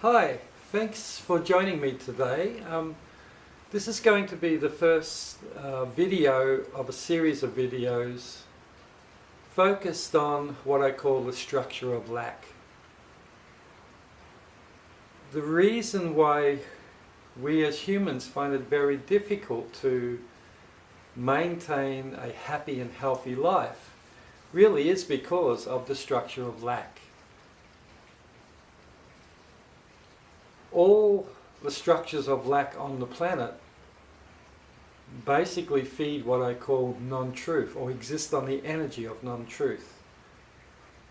Hi, thanks for joining me today. This is going to be the first video of a series of videos focused on what I call the structure of lack. The reason why we as humans find it very difficult to maintain a happy and healthy life really is because of the structure of lack. All the structures of lack on the planet basically feed what I call non-truth, or exist on the energy of non-truth.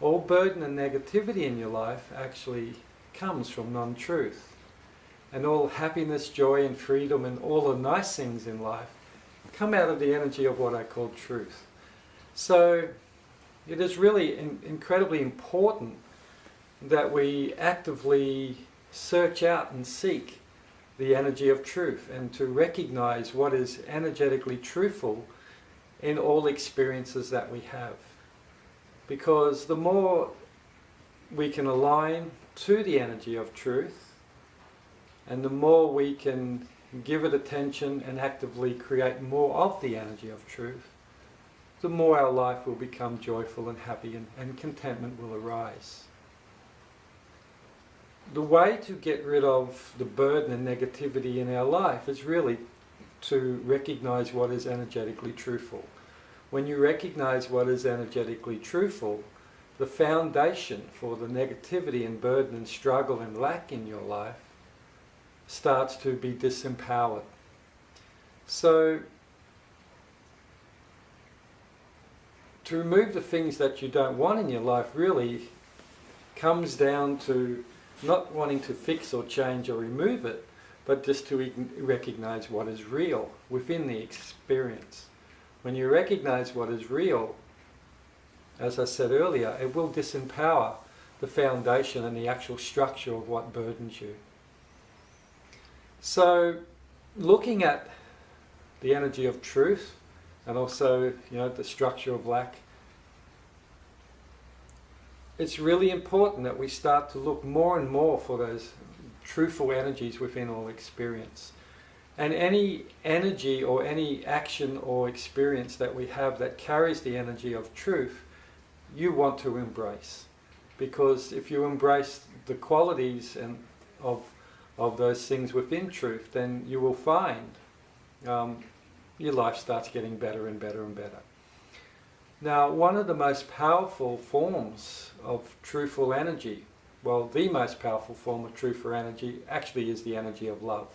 All burden and negativity in your life actually comes from non-truth. And all happiness, joy and freedom and all the nice things in life come out of the energy of what I call truth. So it is really incredibly important that we actively search out and seek the energy of truth, and to recognize what is energetically truthful in all experiences that we have. Because the more we can align to the energy of truth, and the more we can give it attention and actively create more of the energy of truth, the more our life will become joyful and happy, and contentment will arise. The way to get rid of the burden and negativity in our life is really to recognize what is energetically truthful. When you recognize what is energetically truthful, the foundation for the negativity and burden and struggle and lack in your life starts to be disempowered. So, to remove the things that you don't want in your life really comes down to not wanting to fix or change or remove it, but just to recognize what is real within the experience. When you recognize what is real, as I said earlier, it will disempower the foundation and the actual structure of what burdens you. So, looking at the energy of truth, and also, the structure of lack, it's really important that we start to look more and more for those truthful energies within all experience. And any energy or any action or experience that we have that carries the energy of truth, you want to embrace. Because if you embrace the qualities of those things within truth, then you will find your life starts getting better and better and better. Now, one of the most powerful forms of truthful energy, well, the most powerful form of truthful energy actually is the energy of love,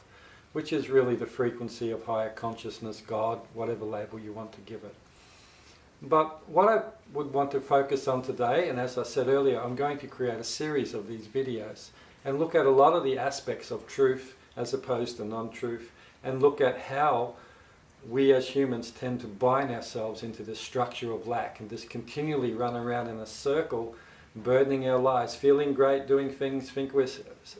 which is really the frequency of higher consciousness, God, whatever label you want to give it. But what I would want to focus on today, and as I said earlier, I'm going to create a series of these videos and look at a lot of the aspects of truth as opposed to non-truth, and look at how we as humans tend to bind ourselves into this structure of lack and just continually run around in a circle, burdening our lives, feeling great, doing things, think we're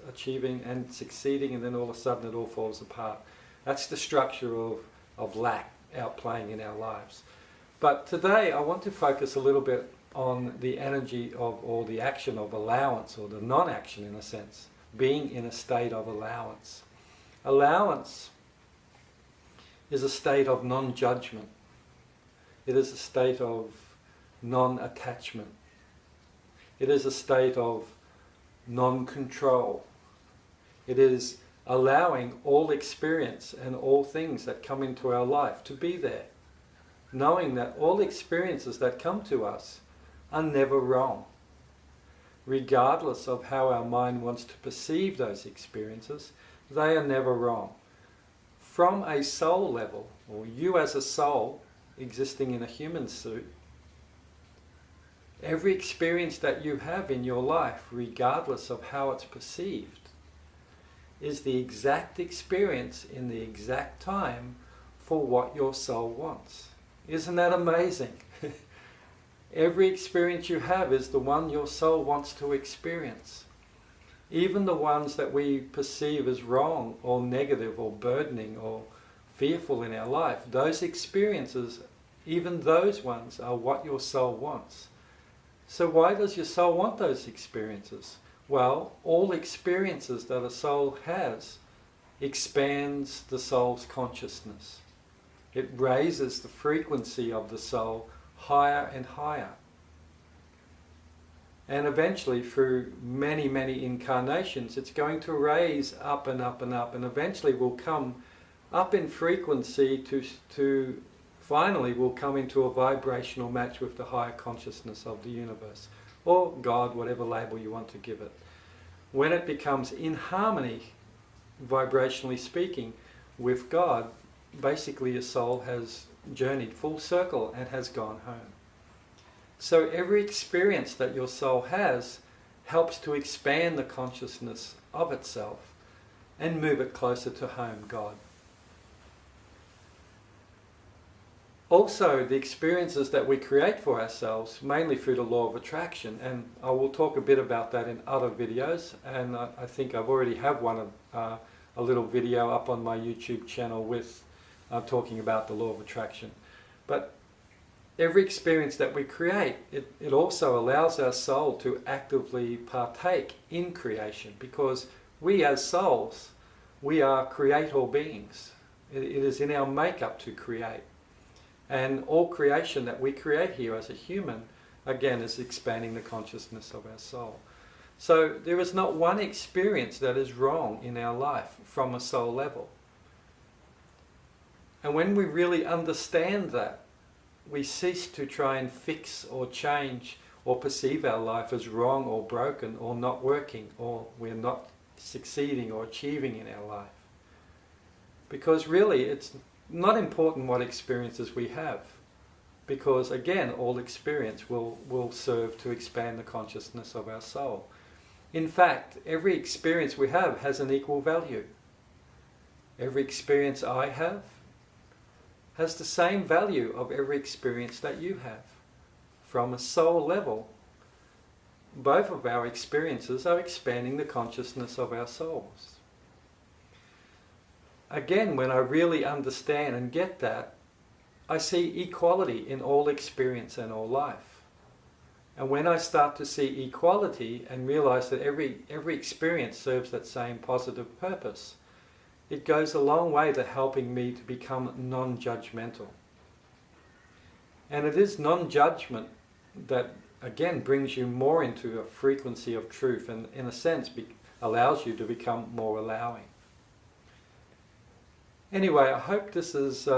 achieving and succeeding, and then all of a sudden it all falls apart. That's the structure of lack outplaying in our lives. But today I want to focus a little bit on the energy of, or the action of allowance, or the non-action in a sense, being in a state of allowance. Allowance is a state of non-judgment. It is a state of non-attachment. It is a state of non-control. It is allowing all experience and all things that come into our life to be there, knowing that all experiences that come to us are never wrong. Regardless of how our mind wants to perceive those experiences, they are never wrong. From a soul level, or you as a soul existing in a human suit, every experience that you have in your life, regardless of how it's perceived, is the exact experience in the exact time for what your soul wants. Isn't that amazing? Every experience you have is the one your soul wants to experience. Even the ones that we perceive as wrong or negative or burdening or fearful in our life, those experiences, even those ones, are what your soul wants. So why does your soul want those experiences? Well, all experiences that a soul has expands the soul's consciousness. It raises the frequency of the soul higher and higher. And eventually, through many, many incarnations, it's going to raise up and up and up, and eventually will come up in frequency to finally will come into a vibrational match with the higher consciousness of the universe, or God, whatever label you want to give it. When it becomes in harmony, vibrationally speaking, with God, basically a soul has journeyed full circle and has gone home. So every experience that your soul has helps to expand the consciousness of itself and move it closer to home, God. Also, the experiences that we create for ourselves, mainly through the law of attraction, and I will talk a bit about that in other videos, and I think I've already have a little video up on my YouTube channel with talking about the law of attraction. But every experience that we create, it also allows our soul to actively partake in creation, because we as souls, we are creator beings. It is in our makeup to create. And all creation that we create here as a human, again, is expanding the consciousness of our soul. So there is not one experience that is wrong in our life from a soul level. And when we really understand that, we cease to try and fix or change or perceive our life as wrong or broken or not working, or we're not succeeding or achieving in our life. Because really it's not important what experiences we have, because again, all experience will serve to expand the consciousness of our soul. In fact, every experience we have has an equal value. Every experience I have has the same value of every experience that you have. From a soul level, both of our experiences are expanding the consciousness of our souls. Again, when I really understand and get that, I see equality in all experience and all life. And when I start to see equality and realize that every experience serves that same positive purpose, it goes a long way to helping me to become non-judgmental. And it is non-judgment that, again, brings you more into a frequency of truth, and in a sense allows you to become more allowing. Anyway, I hope this is,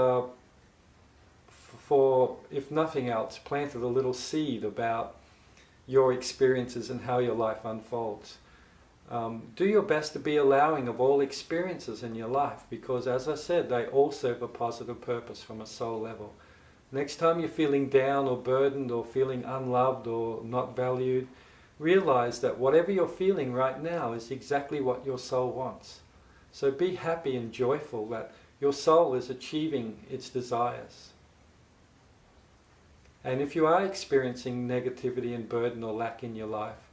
for, if nothing else, planted a little seed about your experiences and how your life unfolds. Do your best to be allowing of all experiences in your life, because as I said, they all serve a positive purpose from a soul level. Next time you're feeling down or burdened or feeling unloved or not valued, realize that whatever you're feeling right now is exactly what your soul wants. So be happy and joyful that your soul is achieving its desires. And if you are experiencing negativity and burden or lack in your life,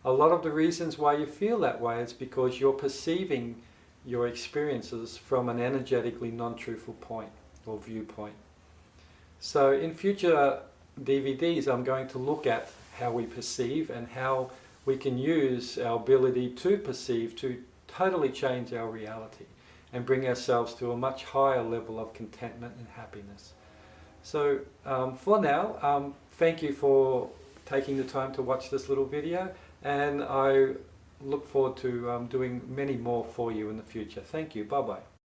a lot of the reasons why you feel that way is because you're perceiving your experiences from an energetically non-truthful point or viewpoint. So in future DVDs, I'm going to look at how we perceive and how we can use our ability to perceive to totally change our reality and bring ourselves to a much higher level of contentment and happiness. So for now, thank you for taking the time to watch this little video, and I look forward to doing many more for you in the future. Thank you. Bye-bye.